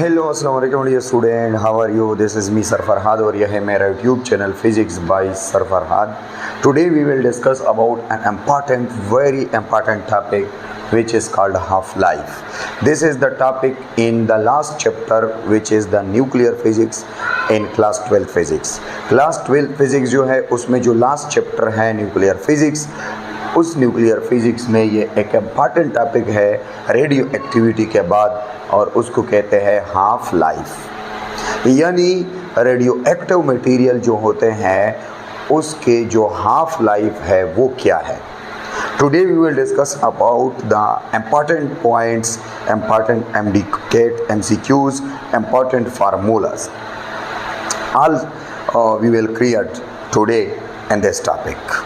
Hello अस्सलाम वालेकुम dear student, how are you? This is me sir Farhad और यह है मेरा YouTube channel physics by sir Farhad. Today we will discuss about an important, very important topic which is called half life. This is the topic in the last chapter which is the nuclear physics in class 12 physics. Class 12 physics जो है उसमें जो last chapter है nuclear physics, उस nuclear physics में ये एक important topic है रेडियो एक्टिविटी के बाद, और उसको कहते हैं हाफ लाइफ. यानी रेडियो एक्टिव मटेरियल जो होते हैं उसके जो हाफ लाइफ है वो क्या है. Today we will discuss about the important points, important MCQs, important formulas. All we will create today in this topic.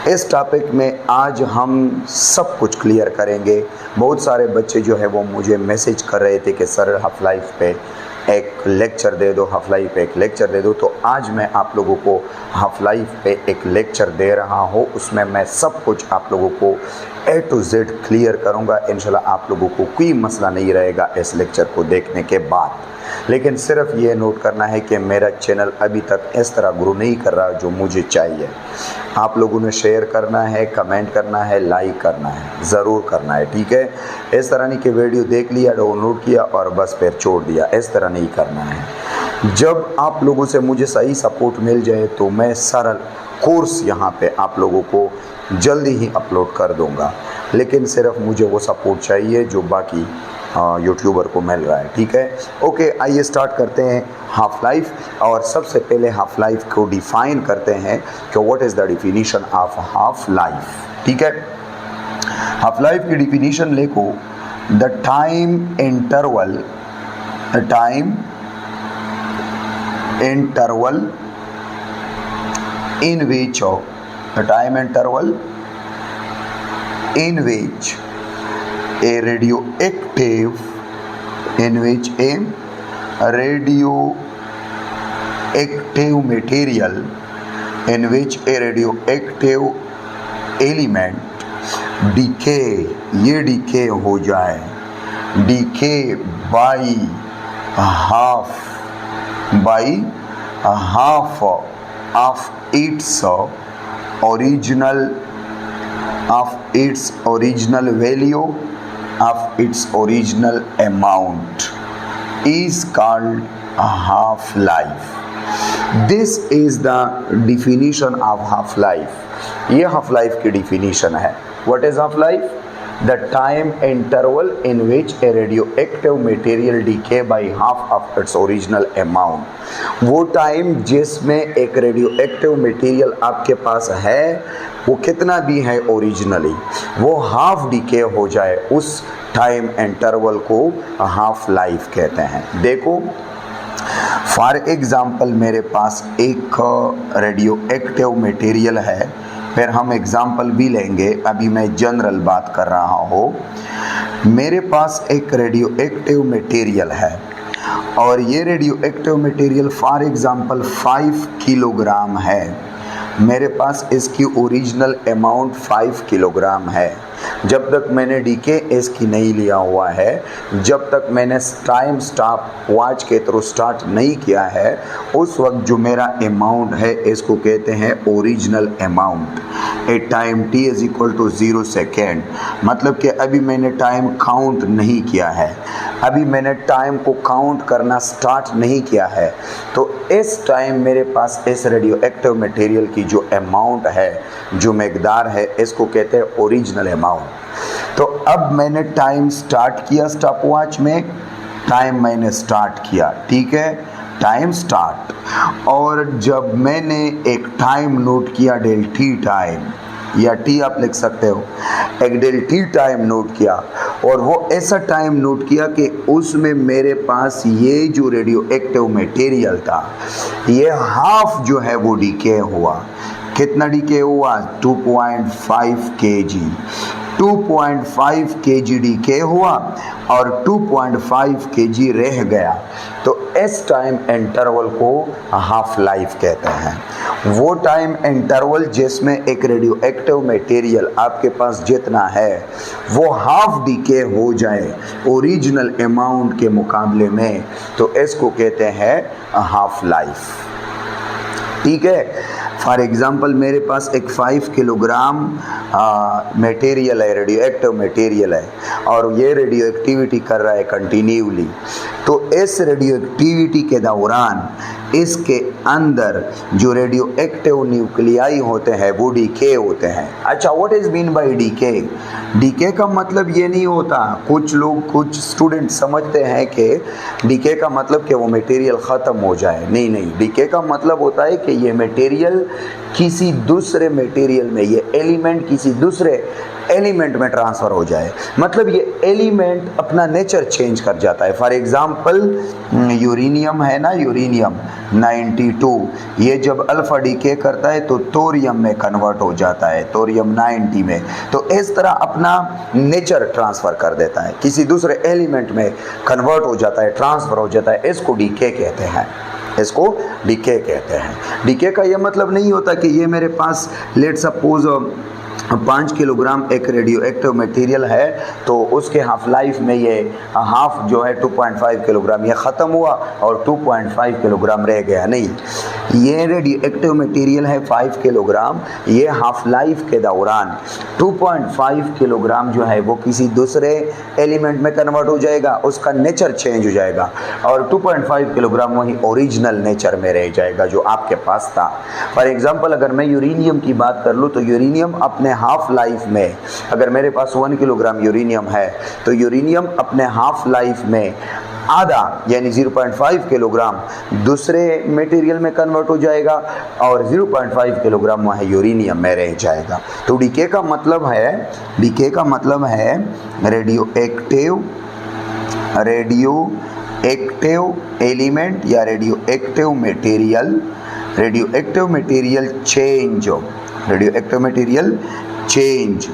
इस टॉपिक में आज हम सब कुछ क्लियर करेंगे. बहुत सारे बच्चे जो है वो मुझे मैसेज कर रहे थे कि सर हाफ लाइफ पे एक लेक्चर दे दो, हाफ लाइफ पे एक लेक्चर दे दो. तो आज मैं आप लोगों को हाफ लाइफ पे एक लेक्चर दे रहा हूँ. उसमें मैं सब कुछ आप लोगों को A to Z क्लियर करूँगा. इंशाल्लाह आप लोगों को कोई मसला नहीं रहेगा इस लेक्चर को देखने के बाद. लेकिन सिर्फ ये नोट करना है कि मेरा चैनल अभी तक इस तरह ग्रो नहीं कर रहा जो मुझे चाहिए. आप लोगों ने शेयर करना है, कमेंट करना है, लाइक करना है, ज़रूर करना है, ठीक है. इस तरह नहीं कि वीडियो देख लिया, डाउनलोड किया और बस फिर छोड़ दिया. इस तरह नहीं करना है. जब आप लोगों से मुझे सही सपोर्ट मिल जाए तो मैं सरल कोर्स यहाँ पे आप लोगों को जल्दी ही अपलोड कर दूँगा. लेकिन सिर्फ मुझे वो सपोर्ट चाहिए जो बाकी यूट्यूबर को मिल रहा है, ठीक है. ओके, आइए स्टार्ट करते हैं हाफ लाइफ. और सबसे पहले हाफ लाइफ को डिफाइन करते हैं कि what is the definition of half life, ठीक है. हाफ लाइफ की डिफिनीशन लिखो. The time interval in which a radioactive element decay हो जाए, decay by half of its original value, of its original amount, is called a half life. This is the definition of half life. ये half life की definition है. What is half life? The time interval in which a radioactive material decay by half of its original amount. वो time जिसमें एक radioactive material आपके पास है वो कितना भी है ओरिजिनली, वो हाफ डिके हो जाए, उस टाइम इंटरवल को हाफ लाइफ कहते हैं. देखो, फॉर एग्जांपल मेरे पास एक रेडियोएक्टिव मटेरियल है. फिर हम एग्जाम्पल भी लेंगे, अभी मैं जनरल बात कर रहा हूँ. मेरे पास एक रेडियोएक्टिव मटेरियल है और ये radioactive material for example 5 kilogram है. मेरे पास इसकी ओरिजिनल अमाउंट 5 किलोग्राम है. जब तक मैंने डीके इसकी नहीं लिया हुआ है, जब तक मैंने टाइम स्टॉप वॉच के थ्रू स्टार्ट नहीं किया है, उस वक्त जो मेरा अमाउंट है इसको कहते हैं original amount. A time t is equal to 0 second. मतलब कि अभी मैंने टाइम काउंट नहीं किया है, अभी मैंने टाइम को काउंट करना स्टार्ट नहीं किया है. तो इस टाइम मेरे पास इस रेडियो एक्टिव मटेरियल की जो अमाउंट है, जो मकदार है, इसको कहते हैं ओरिजिनल अमाउंट. तो अब मैंने टाइम स्टार्ट किया, स्टॉप वॉच में टाइम मैंने स्टार्ट किया, ठीक है, टाइम स्टार्ट. और जब मैंने एक टाइम नोट किया, डेल टी टाइम या टी आप लिख सकते हो, एक डेल टी टाइम नोट किया, और वो ऐसा टाइम नोट किया कि उसमें मेरे पास ये जो रेडियो एक्टिव मटेरियल था ये हाफ जो है वो डीके हुआ. कितना डीके हुआ? 2.5 kg. 2.5 kg डीके हुआ और 2.5 kg रह गया, तो इस टाइम इंटरवल को हाफ लाइफ कहते हैं। वो टाइम इंटरवल जिसमें एक रेडियो एक्टिव मटेरियल आपके पास जितना है वो हाफ डीके हो जाए ओरिजिनल अमाउंट के मुकाबले में, तो इसको कहते हैं हाफ लाइफ। ठीक है, फॉर एग्जाम्पल मेरे पास एक 5 किलोग्राम मटेरियल है, रेडियो एक्टिव मटेरियल है, और ये रेडियो एक्टिविटी कर रहा है कंटिन्यूली, तो इस रेडियो एक्टिविटी के दौरान इसके अंदर जो रेडियो एक्टिव न्यूक्लियाई होते हैं वो डीके होते हैं। अच्छा, what is mean by decay? Decay का मतलब ये नहीं होता, कुछ लोग कुछ स्टूडेंट समझते हैं कि डीके का मतलब कि वो मटेरियल ख़त्म हो जाए। नहीं नहीं, डीके का मतलब होता है कि ये मटेरियल किसी दूसरे मटेरियल में, ये एलिमेंट किसी दूसरे एलिमेंट में ट्रांसफ़र हो जाए, मतलब ये एलिमेंट अपना नेचर चेंज कर जाता है। फॉर एग्जांपल यूरेनियम है ना, यूरेनियम 92, ये जब अल्फा डीके करता है तो थोरियम में कन्वर्ट हो जाता है, थोरियम 90 में, तो इस तरह अपना नेचर ट्रांसफ़र कर देता है, किसी दूसरे एलिमेंट में कन्वर्ट हो जाता है, ट्रांसफ़र हो जाता है, इसको डीके कहते हैं, इसको डीके कहते हैं। डीके का ये मतलब नहीं होता कि ये मेरे पास लेट सपोज 5 किलोग्राम एक रेडियो एक्टिव मटेरियल है तो उसके हाफ लाइफ में ये हाफ जो है 2.5 किलोग्राम ये ख़त्म हुआ और 2.5 किलोग्राम रह गया। नहीं, ये रेडियो एक्टिव मटेरियल है 5 किलोग्राम, ये हाफ लाइफ के दौरान 2.5 किलोग्राम जो है वो किसी दूसरे एलिमेंट में कन्वर्ट हो जाएगा, उसका नेचर चेंज हो जाएगा, और 2.5 किलोग्राम वही ओरिजिनल नेचर में रह जाएगा जो आपके पास था। फॉर एग्जांपल अगर मैं यूरेनियम की बात कर लूँ तो यूरेनियम अपने हाफ लाइफ में, अगर मेरे पास 1 किलोग्राम यूरेनियम है तो यूरेनियम अपने हाफ लाइफ में आधा यानी 0.5 किलोग्राम दूसरे मटेरियल में कन्वर्ट हो जाएगा और 0.5 किलोग्राम वह यूरेनियम में रह जाएगा। तो डीके का मतलब है रेडियो एक्टिव एलिमेंट या radioactive material change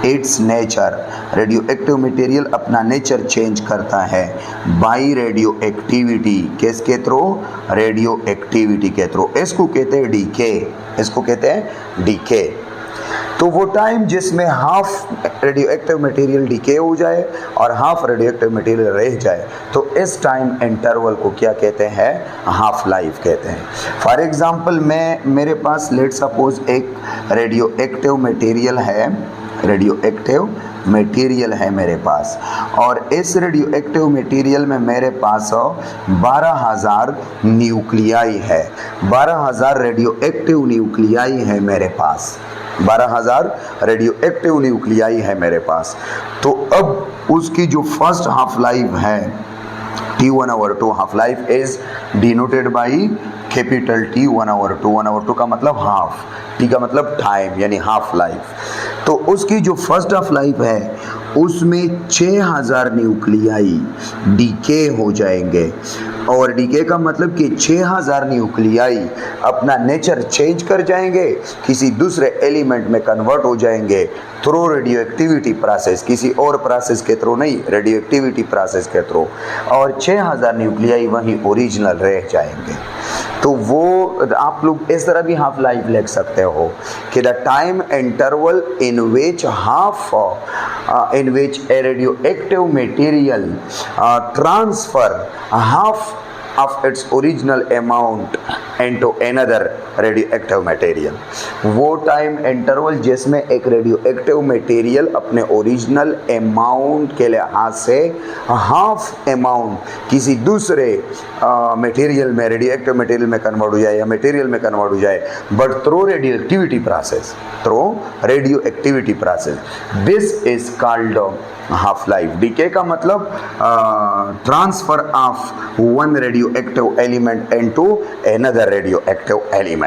its nature. Radioactive material अपना नेचर चेंज करता है बाई रेडियो एक्टिविटी, किसके थ्रू? रेडियो एक्टिविटी के थ्रू। इसको कहते हैं डीके। तो वो टाइम जिसमें half radioactive material decay हो जाए और हाफ रेडियो एक्टिव मटेरियल रह जाए, तो इस टाइम इंटरवल को क्या कहते हैं? हाफ लाइफ कहते हैं। फॉर एग्जांपल मेरे पास लेट सपोज एक रेडियो एक्टिव मटेरियल है मेरे पास, और इस रेडियो एक्टिव मटेरियल में मेरे पास 12,000 न्यूक्लियाई है, 12,000 रेडियो एक्टिव न्यूक्लियाई है मेरे पास, 12,000 रेडियो एक्टिव न्यूक्लियाई है मेरे पास। तो अब उसकी जो फर्स्ट हाफ लाइफ है T1/2, half life is denoted by capital T 1/2। 1/2 का मतलब हाफ, T का मतलब टाइम यानी हाफ लाइफ। तो उसकी जो फर्स्ट हाफ लाइफ है उसमें 6,000 न्यूक्लियाई डीके हो जाएंगे, और डीके का मतलब कि 6,000 न्यूक्लियाई अपना नेचर चेंज कर जाएंगे, किसी दूसरे एलिमेंट में कन्वर्ट हो जाएंगे थ्रू रेडियो एक्टिविटी प्रोसेस, किसी और प्रोसेस के थ्रू नहीं, रेडियो एक्टिविटी प्रोसेस के थ्रू, और 6,000 न्यूक्लियाई वहीं ओरिजिनल रह जाएंगे। तो वो आप लोग इस तरह भी हाफ लाइफ लिख सकते हो कि the time interval in which a radioactive material transfer half of its original amount into another radioactive material। वो टाइम इंटरवल जिसमें एक रेडियोएक्टिव मटेरियल अपने ओरिजिनल अमाउंट के लिहाज से हाफ अमाउंट किसी दूसरे मटेरियल में, रेडियोएक्टिव मटेरियल में कन्वर्ट हो जाए या मटेरियल में कन्वर्ट हो जाए, but through radioactivity process, this is called half life. Decay का मतलब transfer of one radioactive element into another radioactive element.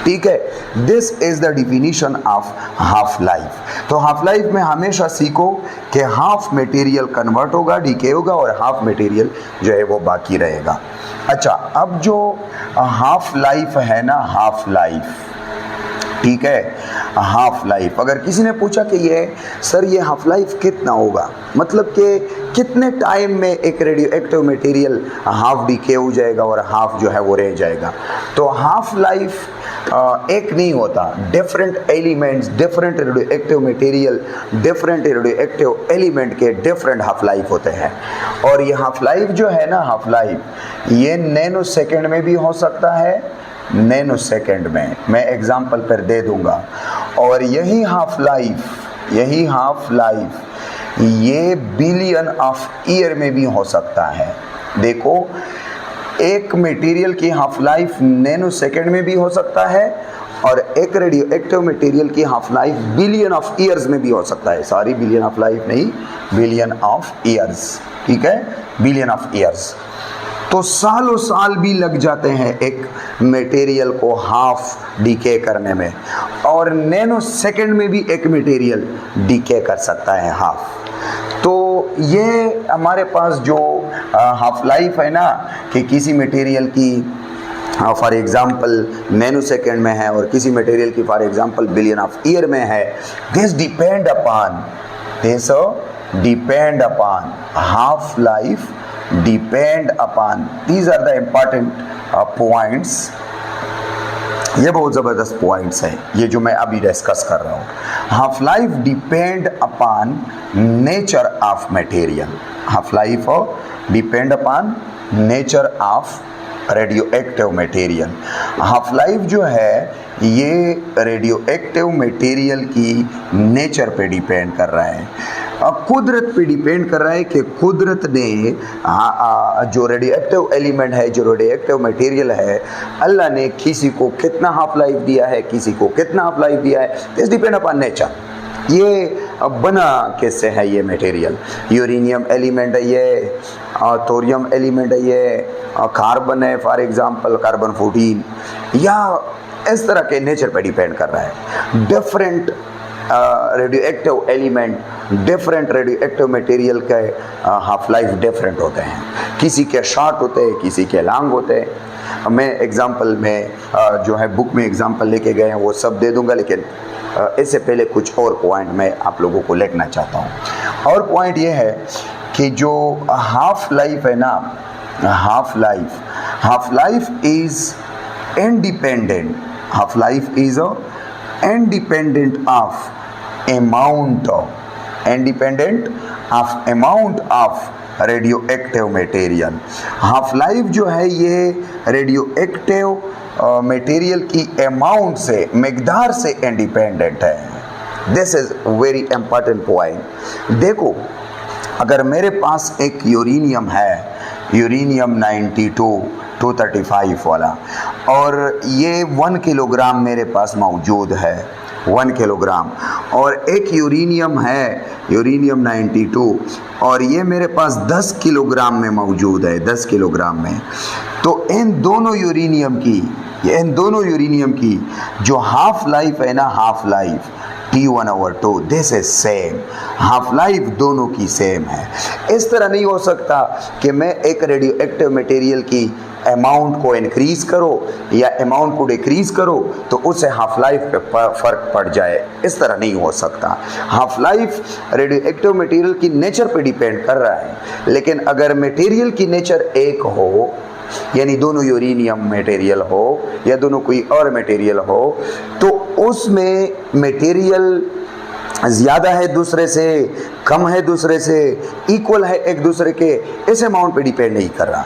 ठीक है, this is the definition of half life. तो हाफ लाइफ में हमेशा सीखो कि हाफ मटेरियल कन्वर्ट होगा, डीके होगा, और हाफ मटेरियल जो है वो बाकी रहेगा। अच्छा, अब जो हाफ लाइफ है ना, हाफ लाइफ ठीक है, हाफ लाइफ। अगर किसी ने पूछा कि ये सर ये हाफ लाइफ कितना होगा, मतलब कि कितने टाइम में एक radioactive material half decay हो जाएगा और हाफ जो है वो रह जाएगा, तो हाफ लाइफ एक नहीं होता, different elements, different radio active material, different radio active element के डिफरेंट हाफ लाइफ होते हैं। और ये हाफ लाइफ जो है ना, हाफ लाइफ ये नैनो सेकेंड में भी हो सकता है, नैनो सेकेंड में मैं एग्जांपल पर दे दूंगा। और यही हाफ लाइफ ये बिलियन ऑफ ईयर में भी हो सकता है। देखो, एक मटेरियल की हाफ लाइफ नैनो सेकेंड में भी हो सकता है और एक रेडियो एक्टिव मटेरियल की half life billion of years में भी हो सकता है। सॉरी, बिलियन ऑफ लाइफ नहीं, बिलियन ऑफ ईयर्स, ठीक है, बिलियन ऑफ ईयर्स। तो सालों साल भी लग जाते हैं एक मटेरियल को हाफ डीके करने में, और नैनो सेकेंड में भी एक मटेरियल डीके कर सकता है हाफ। तो ये हमारे पास जो हाफ लाइफ है ना, कि किसी मटेरियल की फॉर एग्जांपल नैनो सेकेंड में है और किसी मटेरियल की for example billion of year में है, this depend upon half life, depend upon, these are the important points. ये बहुत ज़बरदस्त पॉइंट्स हैं ये जो मैं अभी डिस्कस कर रहा हूँ। Half life depend upon nature of material, half life depend upon nature of radio active material. Half life जो है ये रेडियो एक्टिव मटेरियल की नेचर पे डिपेंड कर रहा है, कुदरत पे डिपेंड कर रहा है कि कुदरत ने जो रेडियो एक्टिव एलिमेंट है, जो रेडियो एक्टिव मटेरियल है, अल्लाह ने किसी को कितना हाफ लाइफ दिया है, किसी को कितना हाफ लाइफ दिया है, दिस डिपेंड अपॉन नेचर। ये बना कैसे है ये मटेरियल, यूरेनियम एलिमेंट है ये, थोरियम एलिमेंट है ये, कार्बन है फॉर एग्जांपल कार्बन 14, या इस तरह के नेचर पे डिपेंड कर रहा है। Different radio active element, different radio active material के हाफ लाइफ डिफरेंट होते हैं, किसी के शॉर्ट होते हैं, किसी के लॉन्ग होते हैं। मैं एग्जांपल में जो है बुक में एग्जांपल लेके गए हैं वो सब दे दूंगा, लेकिन इससे पहले कुछ और पॉइंट मैं आप लोगों को लिखना चाहता हूँ। और पॉइंट ये है कि जो हाफ लाइफ है ना, half life is independent, half life is independent of amount of radioactive material। Half life जो है ये रेडियो एक्टिव मटेरियल की अमाउंट से, मिकदार से इंडिपेंडेंट है। This is very important point. देखो, अगर मेरे पास एक यूरेनियम है, यूरेनियम 235 वाला, और ये 1 किलोग्राम मेरे पास मौजूद है, 1 किलोग्राम, और एक यूरेनियम है यूरेनियम 92 और ये मेरे पास 10 किलोग्राम में मौजूद है, 10 किलोग्राम में। तो इन दोनों यूरेनियम की जो हाफ लाइफ है ना, half life T1/2, this is same, half life दोनों की सेम है। इस तरह नहीं हो सकता कि मैं एक रेडियो एक्टिव मटेरियल की अमाउंट को इंक्रीज करो या अमाउंट को डिक्रीज करो तो उससे हाफ लाइफ पे फर्क पड़ जाए, इस तरह नहीं हो सकता। Half life radio active material की नेचर पे डिपेंड कर रहा है, लेकिन अगर मटेरियल की नेचर एक हो, यानी दोनों यूरेनियम मटेरियल हो या दोनों कोई और मटेरियल हो, तो उसमें मटेरियल ज़्यादा है दूसरे से, कम है दूसरे से, इक्वल है एक दूसरे के, इस अमाउंट पे डिपेंड नहीं कर रहा।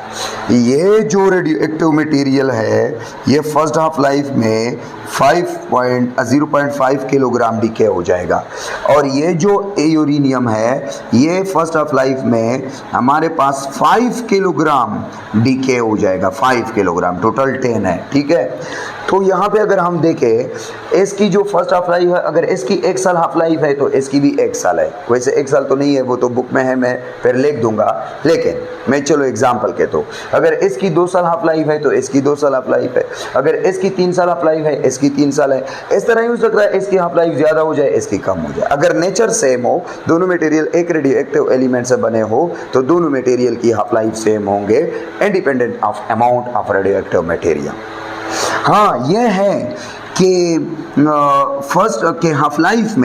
ये जो रेडियो एक्टिव मटेरियल है ये फर्स्ट हाफ लाइफ में 0.5 किलोग्राम डीके हो जाएगा, और ये जो यूरेनियम है ये फर्स्ट हाफ लाइफ में हमारे पास 5 किलोग्राम डीके हो जाएगा, 5 किलोग्राम, टोटल 10 है, ठीक है। तो यहाँ पे अगर हम देखें इसकी जो फर्स्ट हाफ लाइफ है, अगर इसकी 1 साल हाफ लाइफ है तो इसकी भी 1 साल है। वैसे 1 साल तो नहीं है, वो तो बुक में है, मैं फिर लिख दूंगा, लेकिन मैं चलो एग्जांपल के तो अगर इसकी 2 साल हाफ लाइफ है तो इसकी 2 साल हाफ लाइफ है, अगर इसकी 3 साल हाफ लाइफ है इसकी 3 साल है। इस तरह ही हो सकता है इसकी हाफ लाइफ ज़्यादा हो जाए, इसकी कम हो जाए। अगर नेचर सेम हो, दोनों मटेरियल एक रेडियो एक्टिव एलिमेंट से बने हो, तो दोनों मटेरियल की हाफ लाइफ सेम होंगे, independent of amount of radio active material. हाँ, ये है कि फर्स्ट के हाफ लाइफ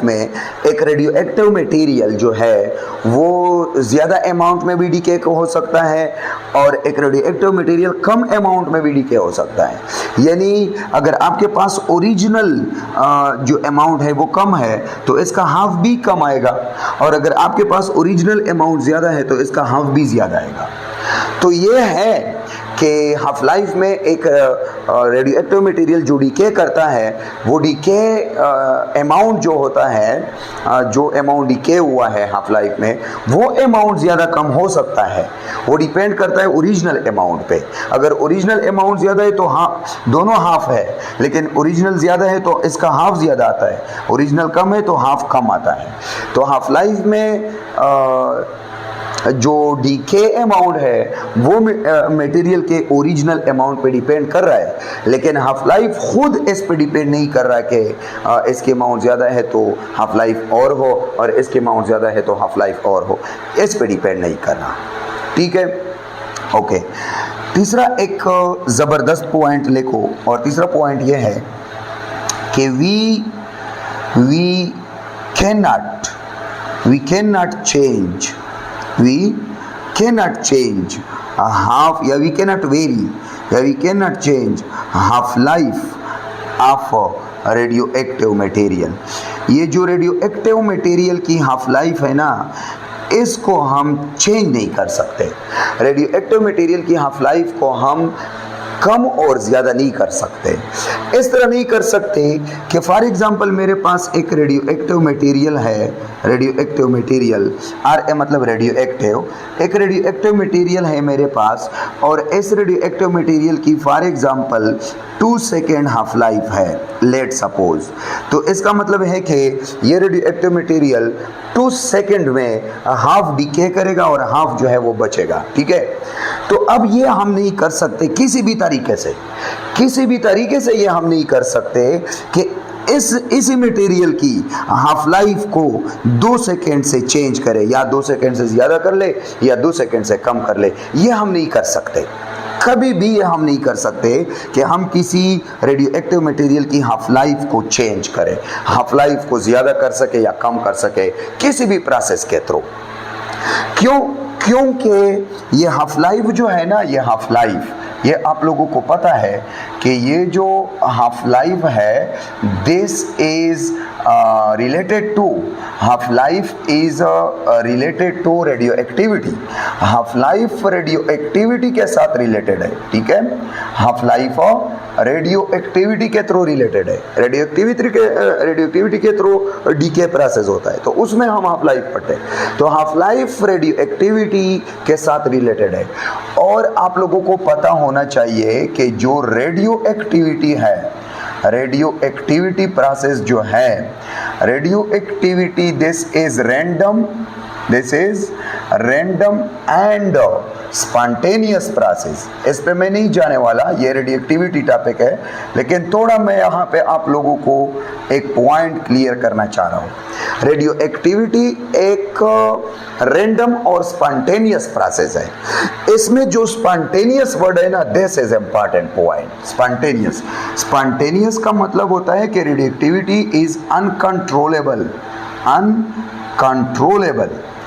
में एक रेडियो एक्टिव मटेरियल जो है वो ज़्यादा अमाउंट में भी डीके हो सकता है और एक रेडियो एक्टिव मटेरियल कम अमाउंट में भी डीके हो सकता है। यानी अगर आपके पास ओरिजिनल जो अमाउंट है वो कम है तो इसका हाफ भी कम आएगा, और अगर आपके पास ओरिजिनल अमाउंट ज़्यादा है तो इसका हाफ भी ज़्यादा आएगा। तो ये है कि हाफ लाइफ में एक रेडियो एक्टिव मटेरियल जो डीके करता है वो डीके अमाउंट जो होता है, जो अमाउंट डीके हुआ है हाफ लाइफ में वो अमाउंट ज़्यादा कम हो सकता है। वो डिपेंड करता है ओरिजिनल अमाउंट पे। अगर ओरिजिनल अमाउंट ज़्यादा है तो दोनों हाफ है, लेकिन ओरिजिनल ज़्यादा है तो इसका हाफ ज़्यादा आता है, ओरिजिनल कम है तो हाफ कम आता है। तो हाफ लाइफ में जो डीके अमाउंट है वो मटेरियल के ओरिजिनल अमाउंट पे डिपेंड कर रहा है, लेकिन हाफ लाइफ खुद इस पे डिपेंड नहीं कर रहा कि इसके अमाउंट ज़्यादा है तो हाफ लाइफ और हो और इसके अमाउंट ज़्यादा है तो हाफ लाइफ और हो, इस पे डिपेंड नहीं कर रहा। ठीक है, ओके। तीसरा एक ज़बरदस्त पॉइंट लिखो, और तीसरा पॉइंट ये है कि वी cannot change half, या we cannot vary, या we cannot change half life of radio active material. ये जो रेडियो एक्टिव मटेरियल की हाफ लाइफ है ना, इसको हम चेंज नहीं कर सकते। रेडियो एक्टिव मटेरियल की हाफ लाइफ को हम कम और ज़्यादा नहीं कर सकते। इस तरह नहीं कर सकते कि फॉर एग्जांपल मेरे पास एक रेडियो एक्टिव मटेरियल है, रेडियो एक्टिव मटेरियल आर मतलब रेडियो एक्टिव, एक रेडियो एक्टिव मटेरियल है मेरे पास, और इस रेडियो एक्टिव मटेरियल की for example 2 second half life है, लेट सपोज। तो इसका मतलब है कि ये रेडियो एक्टिव मटेरियल 2 सेकेंड में हाफ डीके करेगा और हाफ जो है वो बचेगा। ठीक है, तो अब ये हम नहीं कर सकते किसी भी तरीके से ये हम नहीं कर सकते कि इसी मटेरियल की हाफ लाइफ को 2 सेकेंड से चेंज करे, या 2 सेकेंड से ज़्यादा कर ले या 2 सेकेंड से कम कर ले। ये हम नहीं कर सकते, कभी भी ये हम नहीं कर सकते कि हम किसी रेडियो एक्टिव मटेरियल की हाफ लाइफ को चेंज करें, हाफ लाइफ को ज़्यादा कर सके या कम कर सके किसी भी प्रोसेस के थ्रू। क्योंकि ये हाफ लाइफ जो है ना, ये हाफ लाइफ, ये आप लोगों को पता है कि ये जो हाफ लाइफ है, this is related to, half life is related to radioactivity. Half life radioactivity के साथ रिलेटेड है। ठीक है, हाफ लाइफ रेडियो एक्टिविटी के थ्रू रिलेटेड है। रेडियो एक्टिविटी के थ्रू डीके प्रोसेस होता है, तो उसमें हम हाफ लाइफ पढ़ते हैं। तो हाफ लाइफ रेडियो एक्टिविटी के साथ रिलेटेड है। और आप लोगों को पता होना चाहिए कि जो रेडियो एक्टिविटी है, रेडियो एक्टिविटी प्रोसेस जो है, radio activity this is random and spontaneous process. इस पे मैं नहीं जाने वाला, ये रेडियो एक्टिविटी टॉपिक है, लेकिन थोड़ा मैं यहाँ पे आप लोगों को एक पॉइंट क्लियर करना चाह रहा हूँ। रेडियो एक्टिविटी एक रैंडम और स्पॉन्टेनियस प्रोसेस है। इसमें जो स्पॉन्टेनियस वर्ड है ना, this is important point. Spontaneous का मतलब होता है कि radio activity is uncontrollable.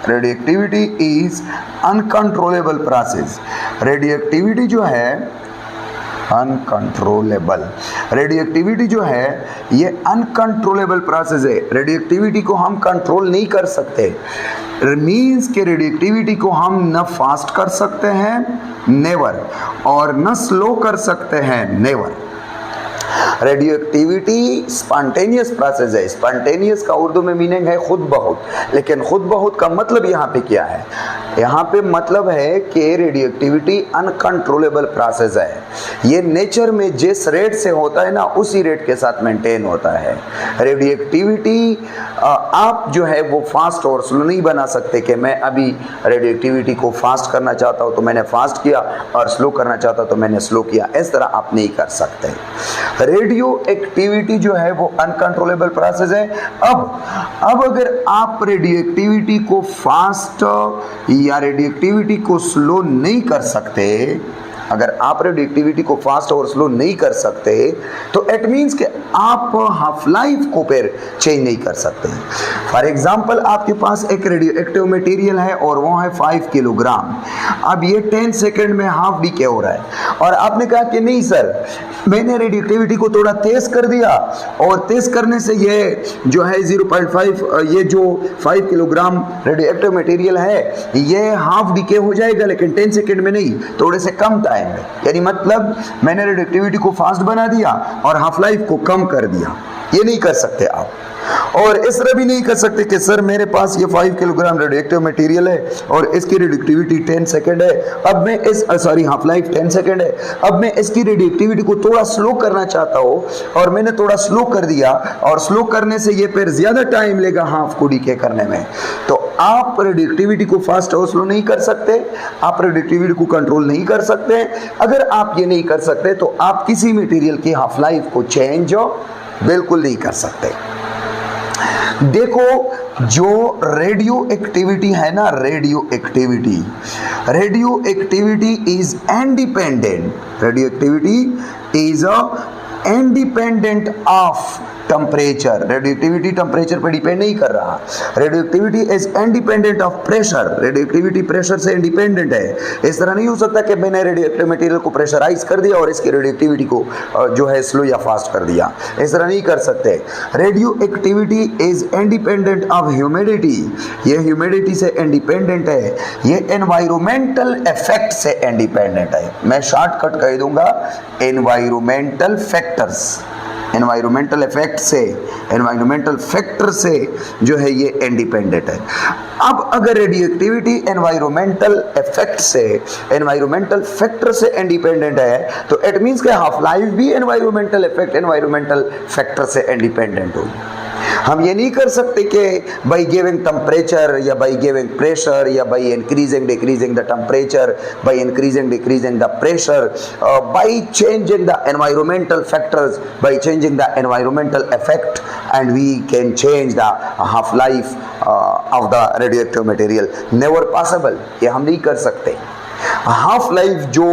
Radio activity is uncontrollable process. Radio activity जो है अनकंट्रोलेबल, रेडियो एक्टिविटी जो है ये अनकंट्रोलेबल प्रोसेस है। रेडियो एक्टिविटी को हम कंट्रोल नहीं कर सकते। मीन्स के रेडियो एक्टिविटी को हम न फास्ट कर सकते हैं, नेवर, और न स्लो कर सकते हैं, never. Radio activity spontaneous process है। स्पॉन्टेनियस का उर्दू में मीनिंग है खुद बहुत, लेकिन खुद बहुत का मतलब यहाँ पे क्या है? यहाँ पे मतलब है कि रेडियो एक्टिविटी अनकंट्रोलेबल प्रोसेस है। ये नेचर में जिस रेट से होता है ना, उसी रेट के साथ मेंटेन होता है। रेडियो एक्टिविटी आप जो है वो फास्ट और स्लो नहीं बना सकते कि मैं अभी रेडियो एक्टिविटी को फास्ट करना चाहता हूँ तो मैंने फास्ट किया और स्लो करना चाहता तो मैंने स्लो किया। इस तरह आप नहीं कर सकते। रेडियो एक्टिविटी जो है वो अनकंट्रोलेबल प्रोसेस है। अब अगर आप रेडियो एक्टिविटी को फास्ट या रेडियो एक्टिविटी को स्लो नहीं कर सकते, अगर आप रेडियो एक्टिविटी को फास्ट और स्लो नहीं कर सकते तो इट मीन्स कि आप हाफ लाइफ को फिर चेंज नहीं कर सकते। फॉर एग्जाम्पल आपके पास एक रेडियो एक्टिव मटेरियल है और वो है 5 किलोग्राम। अब ये 10 सेकेंड में हाफ डीके हो रहा है और आपने कहा कि नहीं सर, मैंने रेडियो एक्टिविटी को थोड़ा तेज कर दिया और तेज करने से ये जो है 0.5 ये जो 5 किलोग्राम रेडियो एक्टिव मटेरियल है ये हाफ डीके हो जाएगा, लेकिन 10 सेकेंड में नहीं, थोड़े से कम टाइम में। यानी मतलब मैंने रेडियो एक्टिविटी को फास्ट बना दिया और हाफ लाइफ को कम कर दिया। ये नहीं कर सकते आप। और इस तरह भी नहीं कर सकते कि सर मेरे पास ये 5 किलोग्राम रेडियोएक्टिव मटेरियल है और इसकी रेडियोएक्टिविटी 10 सेकेंड है, अब मैं इस हाफ लाइफ 10 सेकेंड है, अब मैं इसकी रेडियोएक्टिविटी को थोड़ा स्लो करना चाहता हूँ और मैंने थोड़ा स्लो कर दिया और स्लो करने से ये फिर ज्यादा टाइम लेगा हाफ को डीके करने में। तो आप रेडियोएक्टिविटी को फास्ट और स्लो नहीं कर सकते, आप रेडियोएक्टिविटी को कंट्रोल नहीं कर सकते। अगर आप ये नहीं कर सकते तो आप किसी मटेरियल की हाफ लाइफ को चेंज बिल्कुल नहीं कर सकते। देखो जो रेडियो एक्टिविटी है ना, radio activity is independent, radio activity is independent of temperature. Radio activity temperature पर डिपेंड नहीं कर रहा। Radio activity is independent of pressure, radio activity pressure से इंडिपेंडेंट है। इस तरह नहीं हो सकता कि मैंने रेडियो एक्टिव मटेरियल को प्रेशराइज कर दिया और इसकी रेडियो एक्टिविटी को जो है स्लो या फास्ट कर दिया, इस तरह नहीं कर सकते। Radio activity is independent of humidity, ये ह्यूमिडिटी से इंडिपेंडेंट है, ये एनवायरमेंटल इफेक्ट से इंडिपेंडेंट है। मैं शॉर्टकट कह दूंगा, एनवायरमेंटल फैक्टर्स, एनवायरमेंटल इफेक्ट से, एनवायरमेंटल फैक्टर से जो है ये इंडिपेंडेंट है। अब अगर रेडियो एक्टिविटी एनवायरमेंटल इफेक्ट से, एनवायरमेंटल फैक्टर से इंडिपेंडेंट है तो इट मींस कि हाफ लाइफ भी एनवायरमेंटल इफेक्ट, एनवायरमेंटल फैक्टर से इंडिपेंडेंट होगी। हम ये नहीं कर सकते कि बाई गिविंग टेम्परेचर या बाई गिविंग प्रेशर या by increasing decreasing the temperature, by increasing decreasing the pressure, by changing the environmental factors, by changing the environmental effect and we can change the half life of the radioactive material. Never possible, ये हम नहीं कर सकते। Half life जो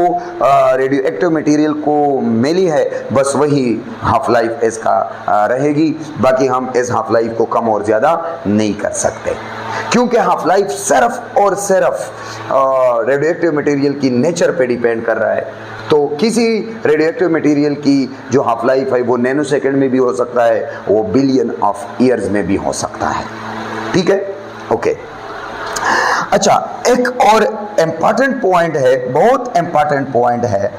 radioactive material को मिली है बस वही हाफ लाइफ इसका रहेगी, बाकी हम इस हाफ लाइफ को कम और ज़्यादा नहीं कर सकते, क्योंकि हाफ लाइफ सिर्फ और सिर्फ रेडियो एक्टिव मटेरियल की नेचर पे डिपेंड कर रहा है। तो किसी रेडियो एक्टिव मटेरियल की जो हाफ लाइफ है वो नैनो सेकेंड में भी हो सकता है, वो बिलियन ऑफ ईयर्स में भी हो सकता है। ठीक है, ओके। अच्छा, एक और इम्पॉर्टेंट पॉइंट है, बहुत इम्पॉर्टेंट पॉइंट है,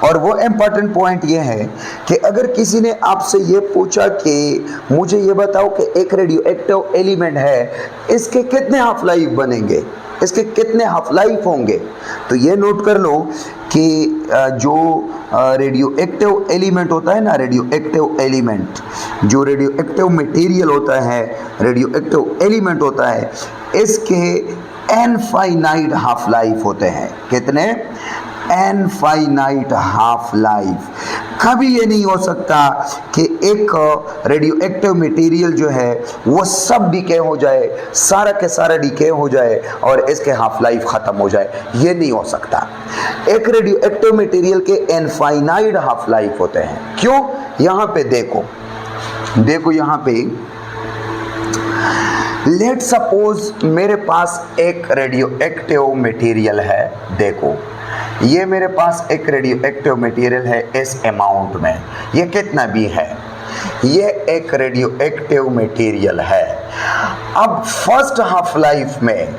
और वो इम्पॉर्टेंट पॉइंट ये है कि अगर किसी ने आपसे ये पूछा कि मुझे ये बताओ कि एक रेडियो एक्टिव एलिमेंट है, इसके कितने हाफ लाइफ बनेंगे, इसके कितने हाफ लाइफ होंगे, तो ये नोट कर लो कि जो रेडियो एक्टिव एलिमेंट होता है ना, रेडियो एक्टिव एलिमेंट, जो रेडियो एक्टिव मटेरियल होता है, रेडियो एक्टिव एलिमेंट होता है, इसके इनफाइनाइट हाफ लाइफ होते हैं। कितने? Infinite half life. कभी ये नहीं हो सकता कि एक रेडियो एक्टिव मटेरियल जो है वो सब डीके हो जाए, सारा के सारा डीके हो जाए और इसके हाफ लाइफ खत्म हो जाए, ये नहीं हो सकता। एक रेडियो एक्टिव मटेरियल के इनफाइनाइट हाफ लाइफ होते हैं। क्यों? यहाँ पे देखो यहाँ पे लेट सपोज मेरे पास एक रेडियो एक्टिव मटेरियल है। देखो ये मेरे पास एक रेडियो एक्टिव मटेरियल है इस अमाउंट में, ये कितना भी है, ये एक रेडियो एक्टिव मटेरियल है। अब फर्स्ट हाफ लाइफ में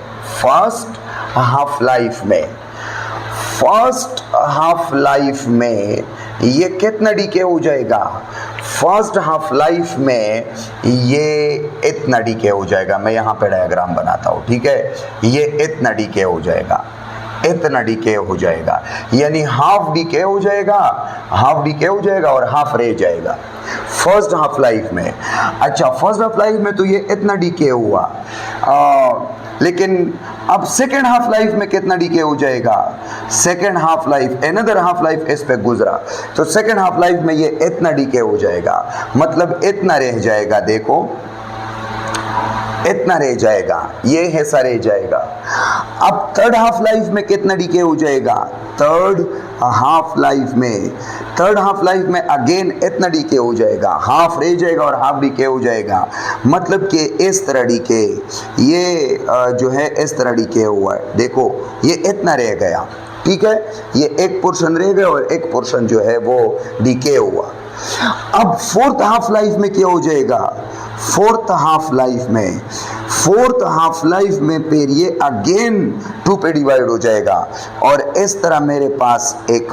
ये कितना डीके हो जाएगा? फर्स्ट हाफ लाइफ में ये इतना डीके हो जाएगा। मैं यहाँ पे डायग्राम बनाता हूँ, ठीक है। ये इतना डीके हो जाएगा, इतना डीके हो जाएगा, यानी हाफ डीके हो जाएगा, और हाफ रह जाएगा फर्स्ट हाफ लाइफ में। अच्छा, फर्स्ट हाफ लाइफ में तो ये इतना डीके हुआ, लेकिन अब सेकेंड हाफ लाइफ में कितना डीके हो जाएगा? Second half life, another half life इस पे गुजरा, तो सेकेंड हाफ लाइफ में ये इतना डीके हो जाएगा, मतलब इतना रह जाएगा। देखो इतना रह जाएगा, ये हिस्सा रह जाएगा। अब थर्ड हाफ लाइफ में कितना डीके हो जाएगा? थर्ड हाफ लाइफ में अगेन इतना डीके हो जाएगा, हाफ रह जाएगा और हाफ डीके हो जाएगा। मतलब कि इस तरह डीके, ये जो है इस तरह डीके हुआ है। देखो ये इतना रह गया, ठीक है, ये एक पोर्शन रह गया और एक पोर्शन जो है वो डीके हुआ। अब फोर्थ हाफ लाइफ में क्या हो जाएगा? फोर्थ हाफ लाइफ में फिर ये अगेन 2 पे डिवाइड हो जाएगा और इस तरह मेरे पास एक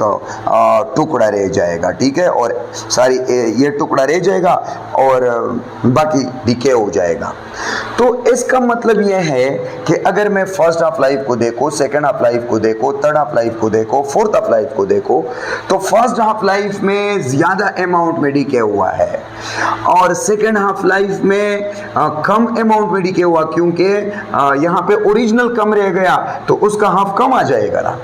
टुकड़ा रह जाएगा, ठीक है, और सारी ये टुकड़ा रह जाएगा और बाकी डीके हो जाएगा। तो इसका मतलब यह है कि अगर मैं फर्स्ट हाफ लाइफ को देखो, सेकेंड हाफ लाइफ को देखो, थर्ड हाफ लाइफ को देखो, फोर्थ हाफ लाइफ को देखो, तो फर्स्ट हाफ लाइफ में ज्यादा अमाउंट में डीके हुआ है और सेकेंड हाफ लाइफ में कम अमाउंट में डीके हुआ, क्योंकि यहाँ पे ओरिजिनल कम रह गया तो उसका हाफ कम आ जाएगा ना।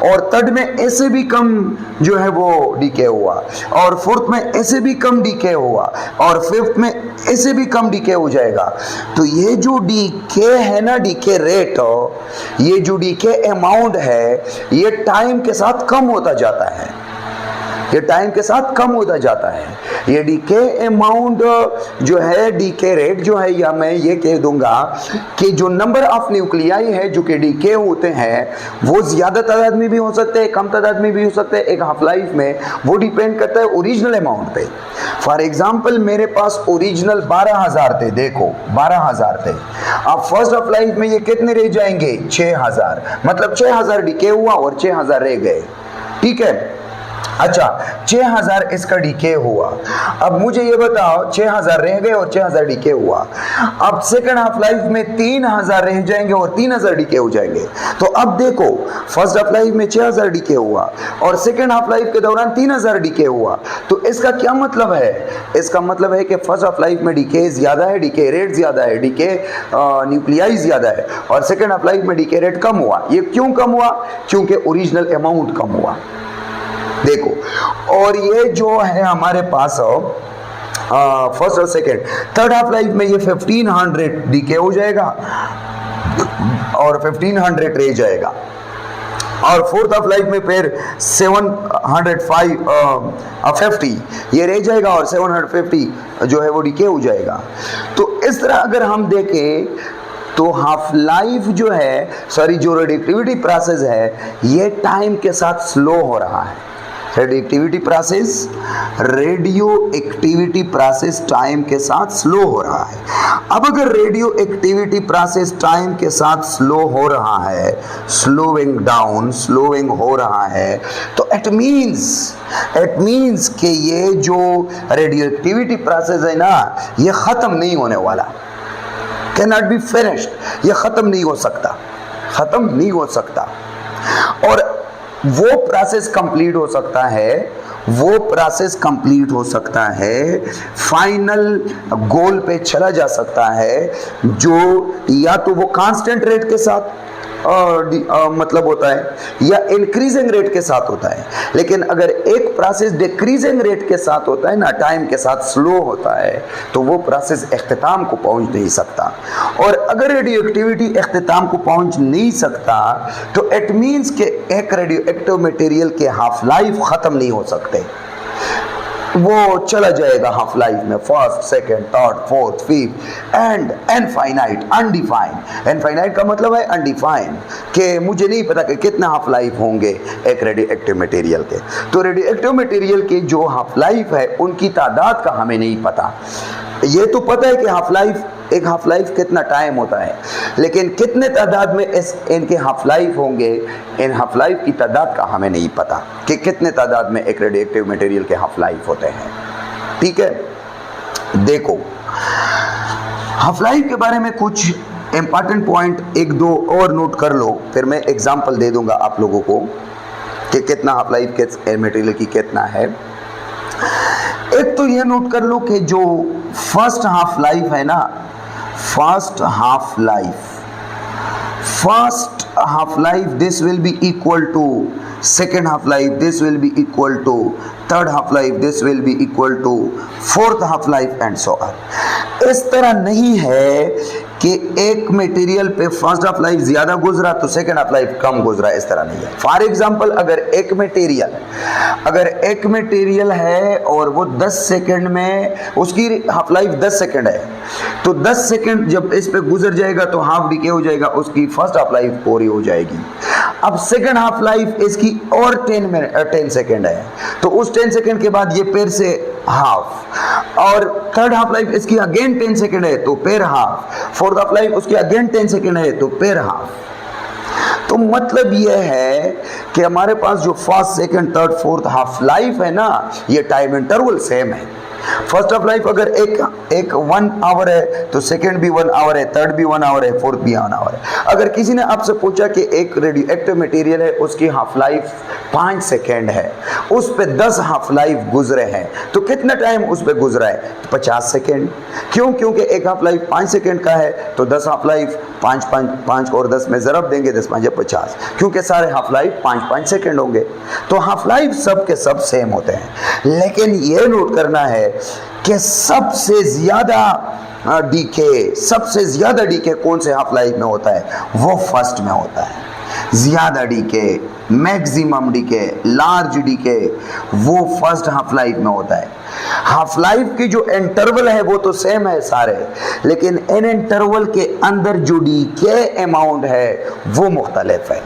और थर्ड में ऐसे भी कम जो है वो डीके हुआ और फोर्थ में ऐसे भी कम डीके हुआ और फिफ्थ में ऐसे भी कम डीके हो जाएगा। तो ये जो डीके है ना, डीके रेट, ये जो डीके अमाउंट है, ये टाइम के साथ कम होता जाता है, ये टाइम के साथ कम होता जाता है। ये डीके अमाउंट जो है, डीके रेट जो है, या मैं ये कह दूंगा कि जो नंबर ऑफ न्यूक्लियाई है जो कि डीके होते हैं, वो ज्यादा तादाद में भी हो सकते हैं, कम तादाद में भी हो सकते हैं एक हाफ लाइफ में। वो डिपेंड करता है ओरिजिनल अमाउंट पे। फॉर एग्जाम्पल मेरे पास ओरिजिनल 12,000 थे, देखो 12,000 थे। अब फर्स्ट हाफ लाइफ में ये कितने रह जाएंगे? 6,000, मतलब 6,000 डीके हुआ और 6,000 रह गए, ठीक है। अच्छा, 6,000 इसका डीके हुआ। अब मुझे ये बताओ, 6,000 रह गए और 6,000 डीके हुआ। अब सेकंड हाफ लाइफ में 3,000 रह जाएंगे और 3,000 डीके हो जाएंगे। तो अब देखो, फर्स्ट हाफ लाइफ में 6,000 डीके हुआ और सेकंड हाफ लाइफ के दौरान 3,000 डीके हुआ। तो इसका क्या मतलब है? इसका मतलब है कि फर्स्ट हाफ लाइफ में डीके ज्यादा है, डीके रेट ज्यादा है, डीके न्यूक्लियाई ज्यादा है, और सेकंड हाफ लाइफ में डीके रेट कम हुआ। ये क्यों कम हुआ? क्योंकि ओरिजिनल अमाउंट कम हुआ। देखो, और ये जो है हमारे पास फर्स्ट और सेकेंड, थर्ड हाफ लाइफ में ये 1500 डीके हो जाएगा और 1500 रह जाएगा, और फोर्थ हाफ लाइफ में फिर 750 ये रह जाएगा और 750 जो है वो डीके हो जाएगा। तो इस तरह अगर हम देखें तो हाफ लाइफ जो है, सॉरी, जो रेडिएक्टिविटी प्रोसेस है, ये टाइम के साथ स्लो हो रहा है। रेडियोएक्टिविटी प्रोसेस टाइम के साथ स्लो हो रहा है। अब अगर रेडियो एक्टिविटी प्रोसेस टाइम के साथ स्लो हो रहा है, स्लोइंग हो रहा है, तो इट मीन्स कि ये जो रेडियो एक्टिविटी प्रोसेस है ना, ये खत्म नहीं होने वाला, कैन नॉट बी फिनिश्ड, ये खत्म नहीं हो सकता। और वो प्रोसेस कंप्लीट हो सकता है, फाइनल गोल पे चला जा सकता है, जो या तो वो कांस्टेंट रेट के साथ मतलब होता है या इंक्रीजिंग रेट के साथ होता है। लेकिन अगर एक प्रोसेस डिक्रीजिंग रेट के साथ होता है ना, टाइम के साथ स्लो होता है, तो वो प्रोसेस इख्तिताम को पहुंच नहीं सकता। और अगर रेडियो एक्टिविटी इख्तिताम को पहुंच नहीं सकता, तो इट मीन्स कि एक रेडियो एक्टिव मटेरियल के हाफ लाइफ खत्म नहीं हो सकते, वो चला जाएगा हाफ लाइफ में, first, second, third, fourth, fifth and infinite, undefined. Infinite का मतलब है अनडिफाइंड, कि मुझे नहीं पता कि कितना हाफ लाइफ होंगे एक रेडियो एक्टिव मटेरियल के। तो रेडियो एक्टिव मटेरियल के जो हाफ लाइफ है, उनकी तादाद का हमें नहीं पता। ये तो पता है कि एक हाफ लाइफ कितना टाइम होता है, लेकिन कितने तादाद में इनके हाफ लाइफ होंगे, इन हाफ लाइफ की तादाद का हमें नहीं पता कि कितने तादाद में एक रेडियोएक्टिव मटेरियल के हाफ लाइफ होते हैं। ठीक है, देखो हाफ लाइफ के बारे में कुछ इंपॉर्टेंट पॉइंट एक दो और नोट कर लो, फिर मैं एग्जांपल दे दूंगा आप लोगों को कि कितना हाफ लाइफ के मटेरियल की कितना है। एक तो ये नोट कर लो कि जो फर्स्ट हाफ लाइफ है ना, first half life this will be equal to second half life, this will be equal to third half life, this will be equal to fourth half life and so on. इस तरह नहीं है कि एक material पे first half life ज्यादा गुजरा तो सेकंड हाफ लाइफ कम गुजरा, इस तरह नहीं है। फॉर एग्जांपल अगर एक मटेरियल है और वो 10 सेकंड में उसकी हाफ लाइफ 10 सेकंड है, तो 10 सेकंड जब इस पे गुजर जाएगा तो हाफ डीके हो जाएगा, उसकी फर्स्ट हाफ लाइफ पूरी हो जाएगी। अब सेकंड हाफ लाइफ इसकी और 10 सेकंड है, तो उस 10 सेकंड के बाद ये फिर से हाफ, और थर्ड हाफ लाइफ इसकी अगेन 10 सेकंड है तो फिर हाफ, फोर्थ हाफ लाइफ उसकी अगेन 10 सेकंड है तो फिर हाफ। तो मतलब यह है कि हमारे पास जो first second third fourth half life है ना, ये टाइम इंटरवल सेम है। फर्स्ट हाफ लाइफ अगर एक 1 आवर है तो सेकंड भी 1 आवर है, थर्ड भी 1 आवर है, फोर्थ भी 1 आवर है। अगर किसी ने आपसे पूछा कि एक रेडियो एक्टिव मटेरियल है उसकी हाफ लाइफ 5 सेकंड है, उस पे 10 हाफ लाइफ गुजरे हैं, तो कितना टाइम उस पे गुजरा है? 50 सेकंड। क्यों? क्योंकि एक हाफ लाइफ 5 सेकंड का है, तो 10 हाफ लाइफ 5 और 10 में ज़रब देंगे, 10 5 50, क्योंकि सारे हाफ लाइफ 5 सेकंड होंगे। तो हाफ लाइफ सब के सब सेम होते हैं, लेकिन ये नोट करना है कि सबसे ज्यादा डीके कौन से हाफ लाइफ में होता है? वो फर्स्ट में होता है। ज्यादा decay, maximum decay, large decay वो फर्स्ट हाफ लाइफ में होता है। हाफ लाइफ की जो इंटरवल है वो तो सेम है सारे, लेकिन इन इंटरवल के अंदर जो डीके अमाउंट है वो मुख्तलिफ है।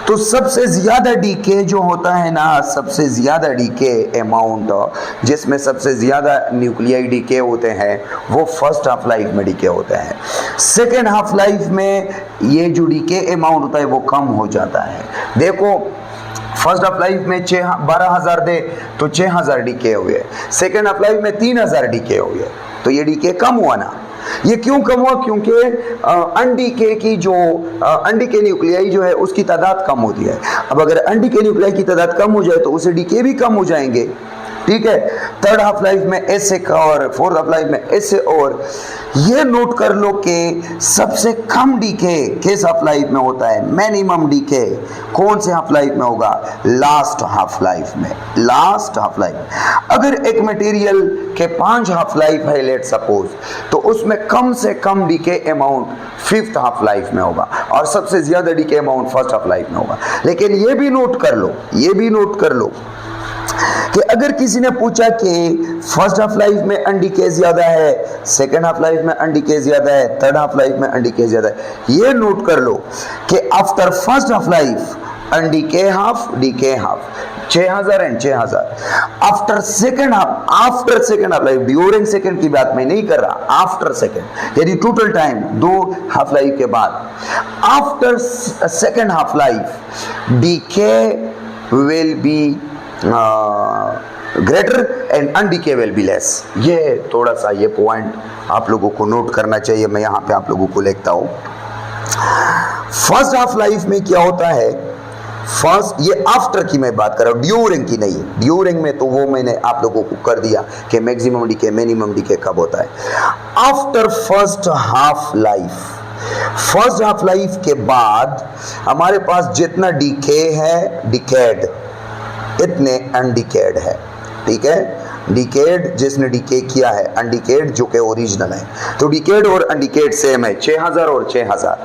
तो सबसे ज्यादा डीके जो होता है ना, सबसे ज्यादा डीके अमाउंट जिसमें सबसे ज्यादा न्यूक्लियाई डीके होते हैं वो फर्स्ट हाफ लाइफ में डीके होते हैं। सेकेंड हाफ लाइफ में ये जो डीके अमाउंट होता है वो कम हो जाता है। देखो फर्स्ट हाफ लाइफ में 12,000 दे तो 6,000 डीके हुए, सेकेंड हाफ लाइफ में 3,000 डीके हुए, तो ये डीके कम हुआ ना। ये क्यों कम हुआ? क्योंकि अनडीके की जो अनडीके न्यूक्लियाई जो है उसकी तादाद कम होती है। अब अगर अनडीके न्यूक्लियाई की तादाद कम हो जाए तो उसे डीके भी कम हो जाएंगे, ठीक है। थर्ड हाफ लाइफ में ऐसे और फोर्थ हाफ लाइफ में ऐसे। और ये नोट कर लो कि सबसे कम डीके किस हाफ लाइफ में होता है? मिनिमम डीके कौन से हाफ लाइफ में होगा? लास्ट हाफ लाइफ में। लास्ट हाफ लाइफ अगर एक मटेरियल के 5 हाफ लाइफ है लेट सपोज, तो उसमें कम से कम decay amount fifth half life में होगा और सबसे ज्यादा decay amount first half life में होगा। लेकिन ये भी नोट कर लो कि अगर किसी ने पूछा कि फर्स्ट हाफ लाइफ में अनडीके ज्यादा है, सेकेंड हाफ लाइफ में अनडीके ज्यादा है, थर्ड हाफ लाइफ में अनडीके ज्यादा है, ये नोट कर लो कि after first half life undecay half, decay half 6,000 and 6,000। After second half life, during second की बात मैं नहीं कर रहा, आफ्टर सेकेंड यानी टोटल टाइम 2 हाफ लाइफ के बाद, after second half life decay will be greater and undecay will be less. ये थोड़ा सा ये पॉइंट आप लोगों को नोट करना चाहिए। मैं यहाँ पे आप लोगों को लिखता हूँ। फर्स्ट हाफ लाइफ में क्या होता है? फर्स्ट, ये आफ्टर की मैं बात कर रहा हूँ, ड्यूरिंग की नहीं। ड्यूरिंग में तो वो मैंने आप लोगों को कर दिया कि मैक्सिमम डीके मिनिमम डीके कब होता है। आफ्टर फर्स्ट हाफ लाइफ के बाद हमारे पास जितना डीके है डिकेड, इतने अनडिकेड है, ठीक है। डिकेड जिसने डीके किया है, अनडिकेड जो कि ओरिजिनल है, तो डिकेड और अनडिकेड सेम है, 6,000 और 6,000।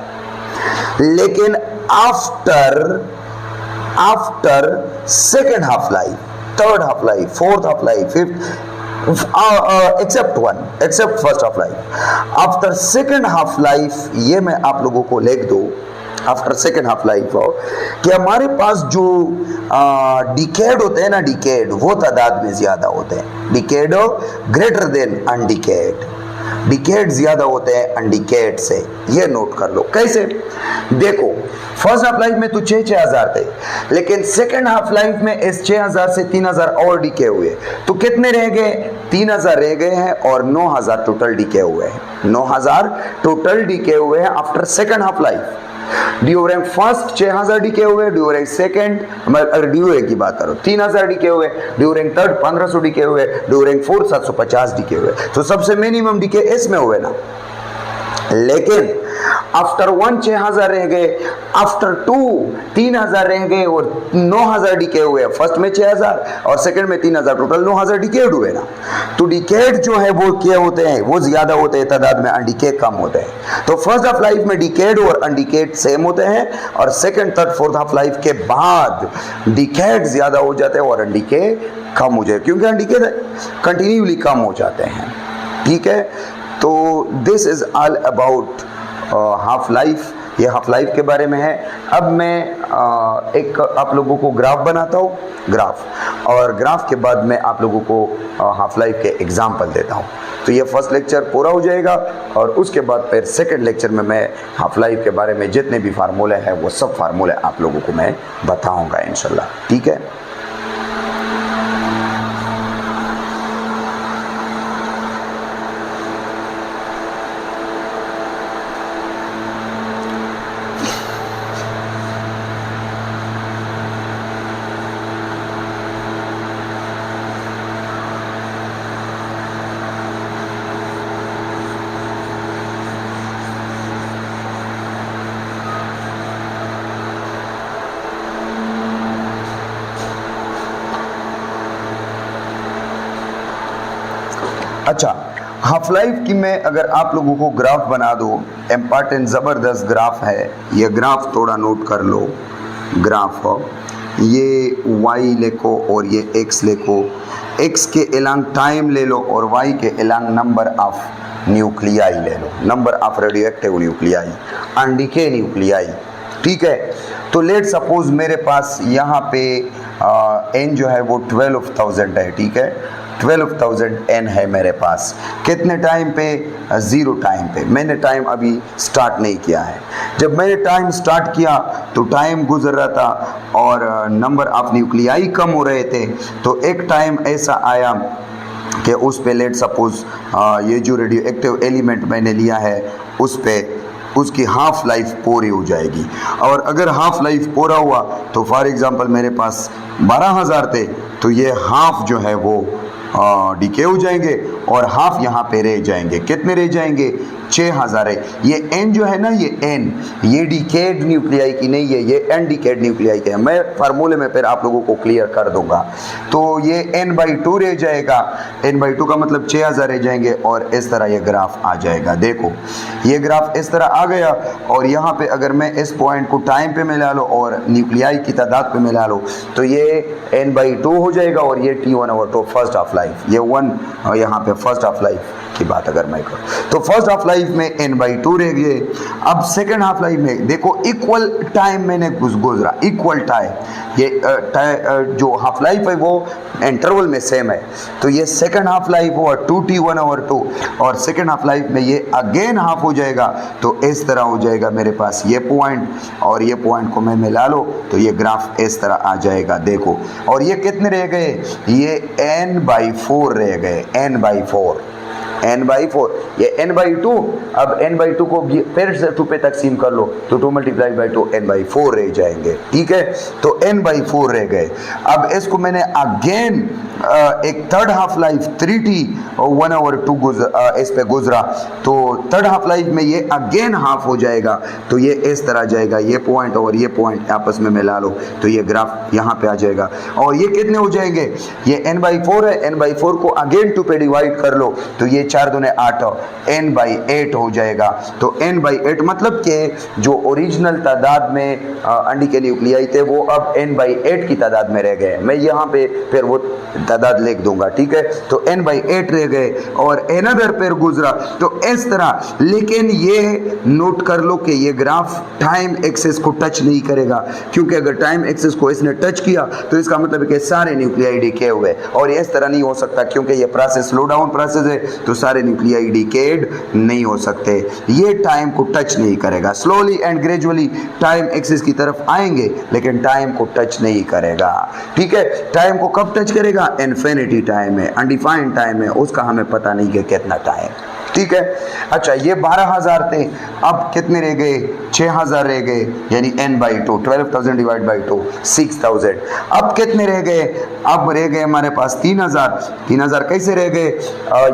लेकिन after second half life, third half life, fourth half life, fifth, accept first half life, after second half life, ये मैं आप लोगों को लिख दूं आफ्टर सेकेंड हाफ लाइफ हो कि हमारे पास जो डिकेड होते हैं ना, डिकेड वो तादाद में ज्यादा होते हैं। डिकेड ग्रेटर देन अनडिकेड, डिकेड ज्यादा होते हैं अनडिकेड से। ये नोट कर लो। कैसे? देखो फर्स्ट हाफ लाइफ में तो 6,000 थे, लेकिन सेकेंड हाफ लाइफ में इस 6,000 से 3,000 और डीके हुए, तो कितने रह गए? 3,000 रह गए हैं और 9,000 टोटल डीके हुए हैं। 9,000 टोटल डीके हुए हैं after second half life. During first 6,000 decay हुए, ड्यूरिंग सेकेंड, अगर ड्यूरिंग की बात करो 3,000 डीके हुए, ड्यूरिंग थर्ड 1,500 डीके हुए, ड्यूरिंग फोर्थ 750 डीके हुए। तो सबसे मिनिमम डीके इसमें हुए ना। लेकिन आफ्टर 1 6000 रह गए, आफ्टर 2 3000 रह गए और 9000 डिके हुए। फर्स्ट में 6000 और सेकंड में 3000, टोटल 9000 डिकेड हुए ना। तो डिकेड जो है वो क्या होते हैं, वो ज्यादा होते हैं तादाद में, अनडिकेड कम होते हैं। तो फर्स्ट हाफ लाइफ में डिकेड और अनडिकेड सेम होते हैं और second third fourth half life के बाद डिकेड ज्यादा हो जाते हैं और अनडिकेड कम हो जाए, क्योंकि अनडिकेड कंटिन्यूली कम हो जाते हैं। ठीक है, तो this is all about half life, ये हाफ लाइफ के बारे में है। अब मैं एक आप लोगों को ग्राफ बनाता हूँ, ग्राफ, और ग्राफ के बाद मैं आप लोगों को हाफ लाइफ के एग्जाम्पल देता हूँ। तो ये फर्स्ट लेक्चर पूरा हो जाएगा और उसके बाद फिर सेकंड लेक्चर में मैं हाफ लाइफ के बारे में जितने भी फार्मूले हैं वो सब फार्मूले आप लोगों को मैं बताऊँगा इंशाल्लाह। ठीक है, अच्छा, हाफ लाइफ की मैं अगर आप लोगों को ग्राफ बना दूं, इम्पॉर्टेंट ज़बरदस्त ग्राफ है ये। ग्राफ थोड़ा नोट कर लो, ग्राफ हो, ये y लिखो और ये x लिखो। x के एलॉन्ग टाइम ले लो और y के एलॉन्ग नंबर ऑफ न्यूक्लियाई ले लो, number of radioactive nuclei, undecay nuclei. ठीक है, तो लेट सपोज मेरे पास यहाँ पे n जो है वो 12,000 है। ठीक है, 12,000 n है मेरे पास। कितने टाइम पे? 0 टाइम पे। मैंने टाइम अभी स्टार्ट नहीं किया है। जब मैंने टाइम स्टार्ट किया तो टाइम गुजर रहा था और नंबर ऑफ न्यूक्लियाई कम हो रहे थे। तो एक टाइम ऐसा आया कि उस पे लेट सपोज ये जो रेडियो एक्टिव एलिमेंट मैंने लिया है उस पे उसकी हाफ लाइफ पूरी हो जाएगी। और अगर हाफ लाइफ पूरा हुआ तो फॉर एग्जांपल मेरे पास 12,000 थे, तो ये हाफ जो है वो डिके हो जाएंगे और हाफ यहाँ पे रह जाएंगे। कितने रह जाएंगे? 6,000 है। ये n जो है ना, ये n, ये डिकेड न्यूक्लियाई की नहीं है, ये n डिकेड न्यूक्लियाई के है। मैं फार्मूले में फिर आप लोगों को क्लियर कर दूंगा। तो ये n/2 रह जाएगा, n/2 का मतलब 6,000 रह जाएंगे और इस तरह ये ग्राफ आ जाएगा। देखो ये ग्राफ इस तरह आ गया और यहाँ पे अगर मैं इस पॉइंट को टाइम पे मिला लो और न्यूक्लियाई की तादाद पे मिला लो तो ये n/2 हो जाएगा और ये T1/2 फर्स्ट हाफ लाइफ, ये 1 यहाँ पे फर्स्ट हाफ लाइफ की बात अगर मैं करूँ तो फर्स्ट हाफ लाइफ में n/2 रह गए। अब सेकंड हाफ लाइफ में देखो इक्वल टाइम मैंने गुजरा, इक्वल टाइम, ये जो हाफ लाइफ है वो इंटरवल में सेम है। तो ये सेकंड हाफ लाइफ हुआ 2T1/2 और सेकंड हाफ लाइफ में ये अगेन हाफ हो जाएगा। तो इस तरह हो जाएगा मेरे पास ये पॉइंट और ये पॉइंट को मैं मिला लो तो ये ग्राफ इस तरह आ जाएगा। देखो, और ये कितने रह गए? ये n/4 रह गए, n/4, n/4, ये n/2। अब n/2 को फिर से 2 पे तकसीम कर लो तो 2 × 2 n/4 रह जाएंगे। ठीक है, तो n/4 रह गए। अब इसको मैंने अगेन एक थर्ड हाफ लाइफ 3T1/2 इस पे गुजरा तो थर्ड हाफ लाइफ में ये अगेन हाफ हो जाएगा। तो ये इस तरह जाएगा, ये पॉइंट और ये पॉइंट आपस में मिला लो तो ये ग्राफ यहाँ पे आ जाएगा। और ये कितने हो जाएंगे? ये n/4 है, n/4 को अगेन 2 पे डिवाइड कर लो तो ये 4 दूने 8, n/8 हो जाएगा। तो n/8 मतलब कि जो ओरिजिनल तादाद में अनडिके न्यूक्लियाई थे वो अब n/8 की तादाद में रह गए। मैं यहाँ पे फिर वो तादाद लिख दूंगा। ठीक है, तो n/8 रह गए और एनदर पेर गुजरा तो इस तरह। लेकिन ये नोट कर लो कि ये ग्राफ टाइम एक्सिस को टच नहीं करेगा, क्योंकि अगर टाइम एक्सिस को इसने टच किया तो इसका मतलब है कि सारे न्यूक्लियाई डिके हुए और इस तरह नहीं हो सकता क्योंकि ये प्रोसेस स्लो डाउन प्रोसेस है तो सारे न्यूक्लियाई डिकेड नहीं हो सकते। ये टाइम को टच नहीं करेगा, slowly and gradually time axis की तरफ आएंगे लेकिन टाइम को टच नहीं करेगा। ठीक है, टाइम को कब टच करेगा? इन्फिनिटी टाइम है, अनडिफाइंड टाइम है, उसका हमें पता नहीं कि कितना टाइम। ठीक है। अच्छा, ये 12,000 थे, अब कितने रह गए? 6,000 रह गए, यानी n/2, 12,000 डिवाइड बाई 2, 6,000। अब कितने रह गए? अब रह गए हमारे पास 3,000। 3,000 कैसे रह गए?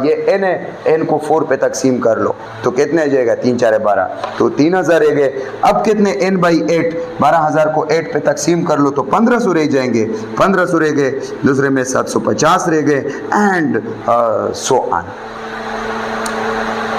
ये n है, n को 4 पे तकसीम कर लो तो कितने आ जाएगा? 3 4 12, तो 3,000 रह गए। अब कितने? n/8, 12,000 को 8 पे तकसीम कर लो तो 1,500 रह जाएंगे, 1,500 रह गए, दूसरे में 750 रह गए, एंड सो ऑन।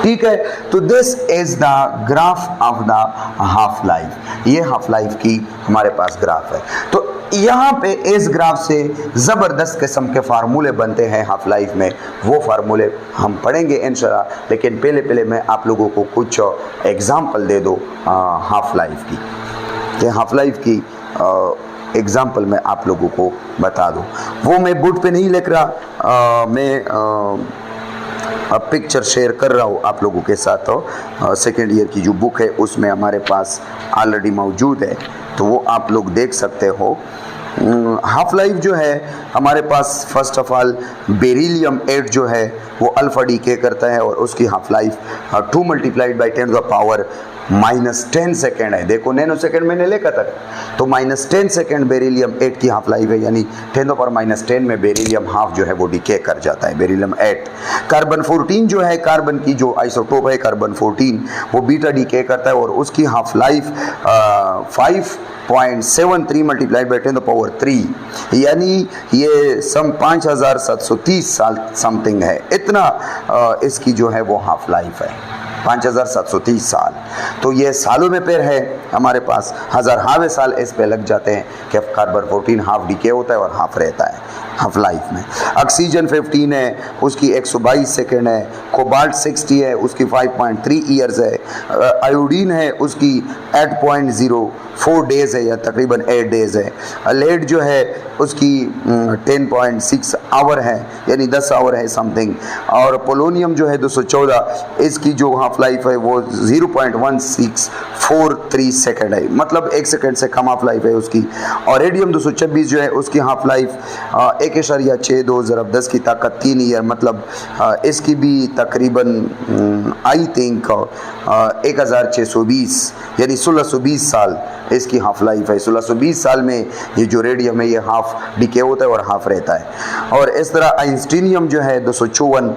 ठीक है, तो this is the graph of the half life. ये हाफ लाइफ की हमारे पास ग्राफ है। तो यहाँ पे इस ग्राफ से ज़बरदस्त किस्म के फार्मूले बनते हैं हाफ लाइफ में, वो फार्मूले हम पढ़ेंगे इंशाल्लाह। लेकिन पहले मैं आप लोगों को कुछ एग्जाम्पल दे दो हाफ लाइफ की, कि हाफ लाइफ की एग्जाम्पल मैं आप लोगों को बता दूँ। वो मैं बोर्ड पे नहीं लिख रहा, मैं अब पिक्चर शेयर कर रहा हूँ आप लोगों के साथ। सेकेंड ईयर की जो बुक है उसमें हमारे पास ऑलरेडी मौजूद है, तो वो आप लोग देख सकते हो। हाफ लाइफ जो है हमारे पास, फर्स्ट ऑफ ऑल बेरिलियम 8 जो है वो अल्फा डीके करता है, और उसकी half life 2 multiplied by 10⁻⁻10 second है। देखो नैनो सेकेंड मैंने लेकर तक, तो -10 सेकेंड बेरिलियम 8 की हाफ लाइफ है, यानी 10⁻10 में बेरिलियम हाफ जो है वो डीके कर जाता है, बेरिलियम 8। कार्बन 14 जो है, कार्बन की जो आइसोटोप है कार्बन 14, वो बीटा डीके करता है, और उसकी हाफ लाइफ 5.73 मल्टीप्लाइड बाई 10⁻3, यानी ये सम 5,730 साल समथिंग है। इतना इसकी जो है वो हाफ लाइफ है, 5,730 साल। तो ये सालों में पेड़ है हमारे पास, हज़ारहावे साल इस पे लग जाते हैं कि कार्बन 14 हाफ डीके होता है और हाफ रहता है हाफ लाइफ में। ऑक्सीजन 15 है, उसकी 122 सेकेंड है। कोबाल्ट 60 है, उसकी 5.3 ईयर्स है। आयोडीन है, उसकी 8.04 डेज है, या तकरीबन 8 डेज है। लेड जो है उसकी 10.6 आवर है, यानी 10 आवर है समथिंग। और पोलोनियम जो है 214, इसकी जो हाफ लाइफ है वो 0.1643 सेकेंड है, मतलब 1 सेकेंड से कम हाफ लाइफ है उसकी। और रेडियम 226 जो है उसकी हाफ लाइफ 1.62 ज़रब 10 की ताकत 3 ईयर, मतलब इसकी भी तकरीबन आई थिंक 1620, यानी 1620 साल इसकी हाफ लाइफ है। 1620 साल में ये जो रेडियम है ये हाफ डीके होता है और हाफ रहता है। और इस तरह आइंस्टीनियम जो है 254,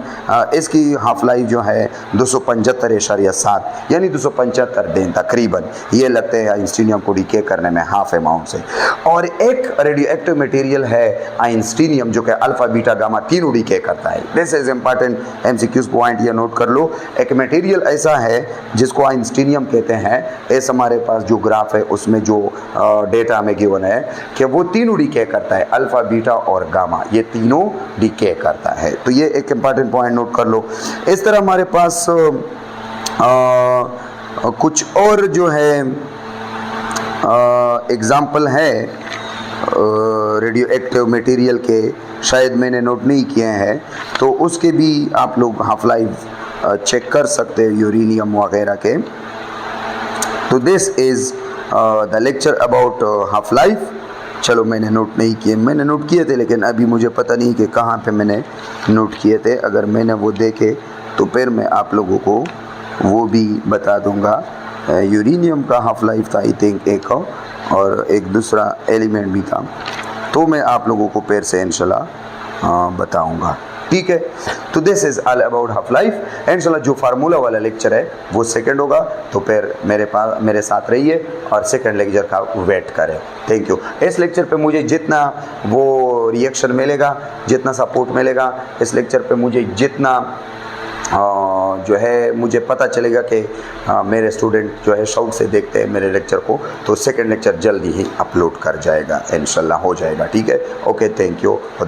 इसकी हाफ लाइफ जो है 275.7, यानी 275 दिन तकरीबन ये लगते हैं आइंस्टीनियम को डीके करने में हाफ अमाउंट से। और एक रेडियो एक्टिव मटेरियल है आइंस्टीनियम, जो कि अल्फा बीटा गामा तीनों डीके करता है। This is important MCQs point, ये नोट कर लो। एक मटेरियल ऐसा है जिसको आइंस्टीनियम कहते हैं। इस हमारे पास जो ग्राफ है उसमें जो डेटा में गिवन है कि वो तीनों डीके करता है, अल्फा बीटा और गामा, ये तीनों डीके करता है। तो ये एक इंपॉर्टेंट पॉइंट नोट कर लो। इस तरह हमारे पास कुछ और जो है एग्जाम्पल है रेडियो एक्टिव मटेरियल के, शायद मैंने नोट नहीं किए हैं, तो उसके भी आप लोग हाफ लाइफ चेक कर सकते हैं, यूरेनियम वगैरह के। तो this is the lecture about half life. चलो मैंने नोट नहीं किए, मैंने नोट किए थे लेकिन अभी मुझे पता नहीं कि कहाँ पे मैंने नोट किए थे। अगर मैंने वो देखे तो फिर मैं आप लोगों को वो भी बता दूंगा। यूरेनियम का हाफ लाइफ था आई थिंक एक, और एक दूसरा एलिमेंट भी था, तो मैं आप लोगों को फिर से इंशाल्लाह बताऊंगा। ठीक है, तो this is all about half life. इंशाल्लाह जो फार्मूला वाला लेक्चर है वो सेकंड होगा, तो फिर मेरे साथ रहिए और सेकंड लेक्चर का वेट करें। Thank you. इस लेक्चर पे मुझे जितना वो रिएक्शन मिलेगा, जितना सपोर्ट मिलेगा इस लेक्चर पे, मुझे जितना जो है मुझे पता चलेगा कि मेरे स्टूडेंट जो है शौक से देखते हैं मेरे लेक्चर को, तो सेकंड लेक्चर जल्दी ही अपलोड कर जाएगा, इंशाल्लाह हो जाएगा। ठीक है, ओके, थैंक यू। खुदा